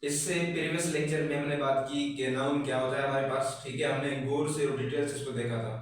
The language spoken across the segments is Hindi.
इससे प्रीवियस लेक्चर में हमने बात की कि नाउन क्या होता है हमारे पास, ठीक है। हमने गौर से और डिटेल से इसको देखा था।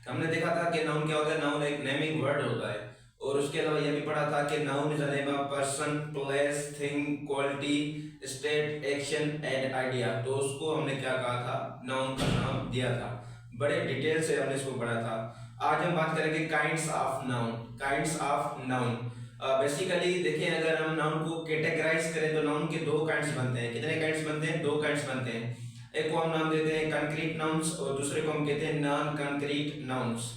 हमने देखा था कि नाउन क्या होता है। नाउन एक नेमिंग वर्ड होता है। और उसके अलावा यह भी पढ़ा था कि noun is a name of person, place, thing, quality, state, action and idea. तो उसको हमने क्या कहा था, नाउन का नाम दिया था। बड़े डिटेल से हमने इसको पढ़ा था। आज हम बात करेंगे kinds of noun. Kinds of noun basically देखें, अगर हम नाउन को कैटेगराइज करें तो नाउन के दो काइंड्स बनते हैं। कितने काइंड्स बनते हैं? दो काइंड्स बनते हैं। एक को हम नाम देते हैं कंक्रीट नाउन्स और दूसरे को हम कहते हैं नॉन कंक्रीट नाउन्स।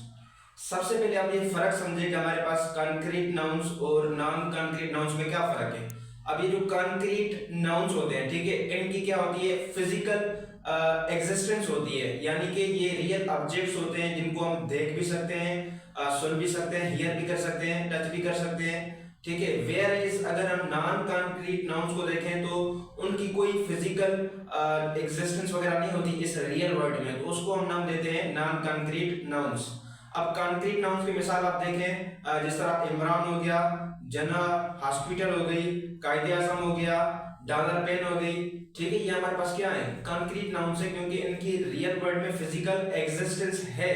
सबसे पहले आप ये फर्क समझे कि हमारे पास कंक्रीट नाउन्स और नॉन कंक्रीट नाउन्स में क्या फर्क है। अब ये जो कंक्रीट नाउन्स होते हैं, ठीक है, इनकी क्या होती है, फिजिकल एग्जिस्टेंस होती है। यानी कि ये रियल ऑब्जेक्ट्स होते हैं जिनको हम देख भी सकते हैं, सुन भी सकते हैं, हियर भी कर सकते हैं, टच भी कर सकते हैं, ठीक है। वेयर इज अगर हम नॉन कंक्रीट नाउन्स को देखें तो उनकी कोई फिजिकल एग्जिस्टेंस वगैरह नहीं होती इस रियल वर्ल्ड में, तो उसको हम नाम देते हैं नॉन कंक्रीट नाउन्स। अब कंक्रीट नाउन्स की मिसाल आप देखें, जिस तरह इमरान हो गया, जना हॉस्पिटल हो गई, कायदे आजम हो गया, डॉलर पेन हो गई, ठीक है। ये हमारे पास क्या है, कंक्रीट नाउन्स है, क्योंकि इनकी रियल वर्ल्ड में फिजिकल एग्जिस्टेंस है।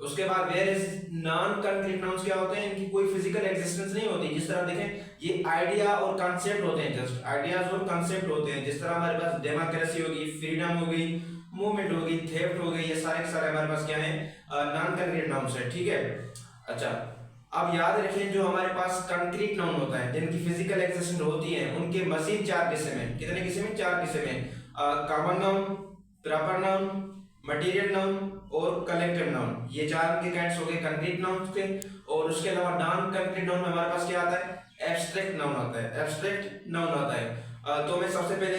उसके बाद where is non concrete nouns क्या होते हैं, इनकी कोई फिजिकल एग्जिस्टेंस नहीं होती। जिस तरह देखें, ये आइडिया और कॉन्सेप्ट होते हैं, जस्ट आइडियाज और कॉन्सेप्ट होते हैं। जिस तरह हमारे पास डेमोक्रेसी होगी, फ्रीडम हो गई, मूवमेंट होगी, थेफ्ट हो गई, ये सारे के सारे हमारे पास क्या है, नॉन कंक्रीट नाउन्स है, ठीक है। अच्छा, अब याद रखिए जो हमारे पास कंक्रीट नाउन होता है जिनकी फिजिकल एग्जिस्टेंस होती है, उनके मजीद चार किस्म हैं। कितने किस्म हैं? चार किस्म हैं। Common noun, proper noun, material noun और कलेक्टिव नाउन। ये चार के काइंड्स हो गए कंक्रीट नाउन के। और उसके अलावा नॉन कंक्रीट नाउन में हमारे पास क्या आता है, एब्स्ट्रैक्ट नाउन आता है। एब्स्ट्रैक्ट नाउन आता है। तो मैं सबसे पहले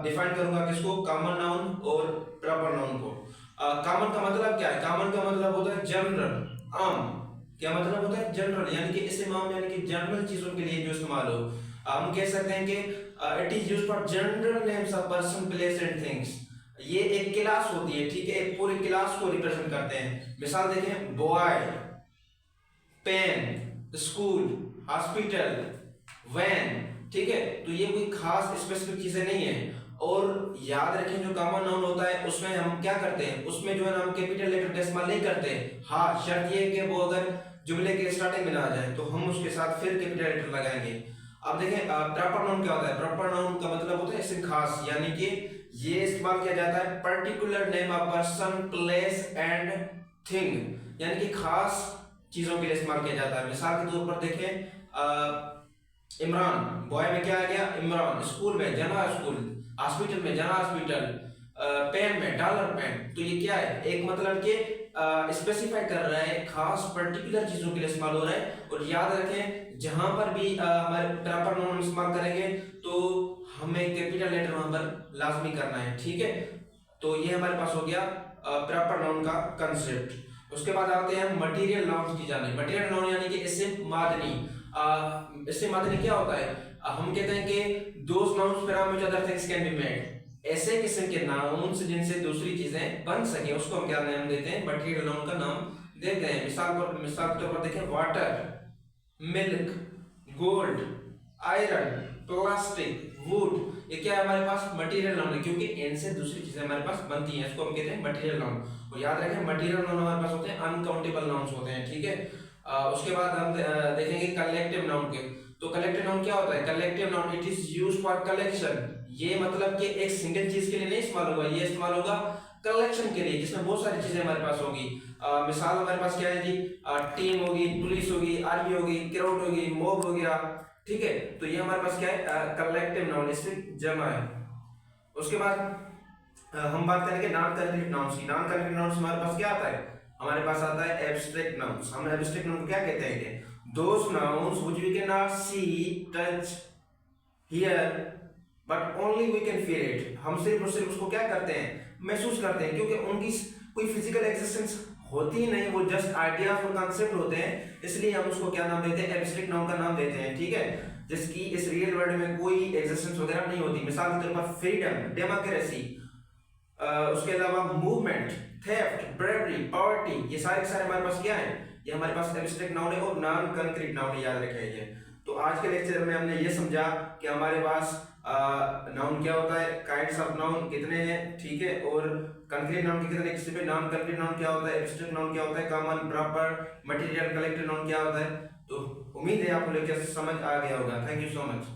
डिफाइन करूंगा किसको, कॉमन नाउन और प्रॉपर नाउन को। कॉमन का मतलब क्या है? कॉमन का मतलब होता है जनरल, आम। क्या मतलब होता है? जनरल, यानी कि इसे आम यानी कि जनरल चीजों के लिए जो इस्तेमाल हो। हम कह सकते हैं कि it is used for general names of person, place and things. ये एक क्लास होती है, ठीक है, एक पूरी क्लास को रिप्रेजेंट करते हैं। मिसाल देखें, boy, pen, school, hospital, van, ठीक है। तो ये कोई खास स्पेसिफिक चीजें नहीं है। और याद रखें जो कॉमन नाउन होता है उसमें हम क्या करते हैं, उसमें जो है ना हम कैपिटल लेटर का इस्तेमाल नहीं करते। हाँ, शर्त ये है कि वो अगर जुमले के स्टार्टिंग में ना आ जाए तो हम उसके साथ फिर कैपिटल लेटर लगाएंगे। अब देखें प्रॉपर नाउन क्या होता है। प्रॉपर नाउन का मतलब होता है इससे खास, यानी कि ये इस्तेमाल किया जाता है particular name of person, place and thing, यानी कि खास चीजों के लिए इस्तेमाल किया जाता है। मिसाल के तौर पर देखें, इमरान, बॉय में क्या आ गया, इमरान, स्कूल में जना स्कूल, हॉस्पिटल में जना हॉस्पिटल, पेन में डॉलर पेन। तो ये क्या है, एक मतलब कि स्पेसिफाई कर रहा है, खास पर्टिकुलर चीजों के लिए इस्तेमाल हो रहा है। और याद रखें जहां पर भी हमारे प्रॉपर नाउन इस्तेमाल करेंगे तो हमें कैपिटल लेटर वहां पर लाजमी करना है, ठीक है। तो ये हमारे पास हो गया प्रॉपर नाउन का कंसेप्ट। उसके बाद आते हैं मटेरियल नाउन की जाने। मटेरियल नाउन यानी कि इससे मादनी। इससे मादनी क्या होता है, हम कहते हैं कि those nouns from which other things can be made. ऐसे किस्म के नाउन्स जिनसे दूसरी चीजें बन सके उसको हम क्या नाम देते हैं, मटेरियल नाउन का नाम देते हैं। मिसाल के तौर पर देखें, water, milk, gold, iron, plastic, would, ये क्या है हमारे पास, मटेरियल नाउन है, क्योंकि इनसे दूसरी चीजें हमारे पास बनती हैं, इसको हम कहते हैं मटेरियल नाउन। और याद रखें मटेरियल नाउन हमारे पास होते हैं अनकाउंटेबल नाउन्स होते हैं, ठीक है। उसके बाद हम देखेंगे कलेक्टिव नाउन के। तो कलेक्टिव नाउन क्या होता है, collective noun it is used for collection. ये मतलब कि एक सिंगल चीज के लिए नहीं इस्तेमाल होगा, ये इस्तेमाल होगा कलेक्शन के लिए जिसमें बहुत सारी चीजें हमारे पास होगी। मिसाल हमारे पास क्या है जी, टीम होगी, पुलिस होगी, आर्मी होगी, क्राउड होगी, मॉब हो गया, ठीक है। तो ये हमारे पास क्या है, कलेक्टिव नाउन, इससे जमा है। उसके बाद हम बात करेंगे नॉन कंक्रीट नाउन्स की। नॉन कंक्रीट नाउन्स हमारे पास क्या आता है, हमारे पास आता है एब्स्ट्रैक्ट नाउन्स। हम एब्स्ट्रैक्ट नाउन को क्या कहते हैं कि those nouns which we can not see, touch, hear but only we can feel it. हम सिर्फ और सिर्फ उसको क्या करते हैं, महसूस करते हैं, क्योंकि उनकी कोई फिजिकल एग्जिस्टेंस होती ही नहीं, वो जस्ट आइडियाज और कॉन्सेप्ट होते हैं, इसलिए हम उसको क्या नाम देते हैं, एब्स्ट्रैक्ट नाउन का नाम देते हैं, ठीक है, जिसकी इस रियल वर्ल्ड में कोई एग्जिस्टेंस वगैरह नहीं होती। मिसाल के तौर पर फ्रीडम, डेमोक्रेसी, उसके अलावा मूवमेंट, थेफ्ट, ब्रेवरी, पॉवर्टी, ये सारे के सारे हमारे पास क्या है, ये हमारे पास एब्स्ट्रैक्ट नाउन है और नॉन कंक्रीट नाउन है, याद रखें ये। तो आज के लेक्चर में हमने ये समझा कि हमारे पास नाउन क्या होता है, काइंड्स ऑफ नाउन कितने हैं, ठीक है, और कंक्रीट नाउन के कितने किस्म है, नॉन कंक्रीट नाउन क्या होता है, एब्स्ट्रैक्ट नाउन क्या होता है, common, proper, material, collective noun क्या होता है। तो उम्मीद है आपको लेक्चर समझ आ गया होगा। Thank you so much.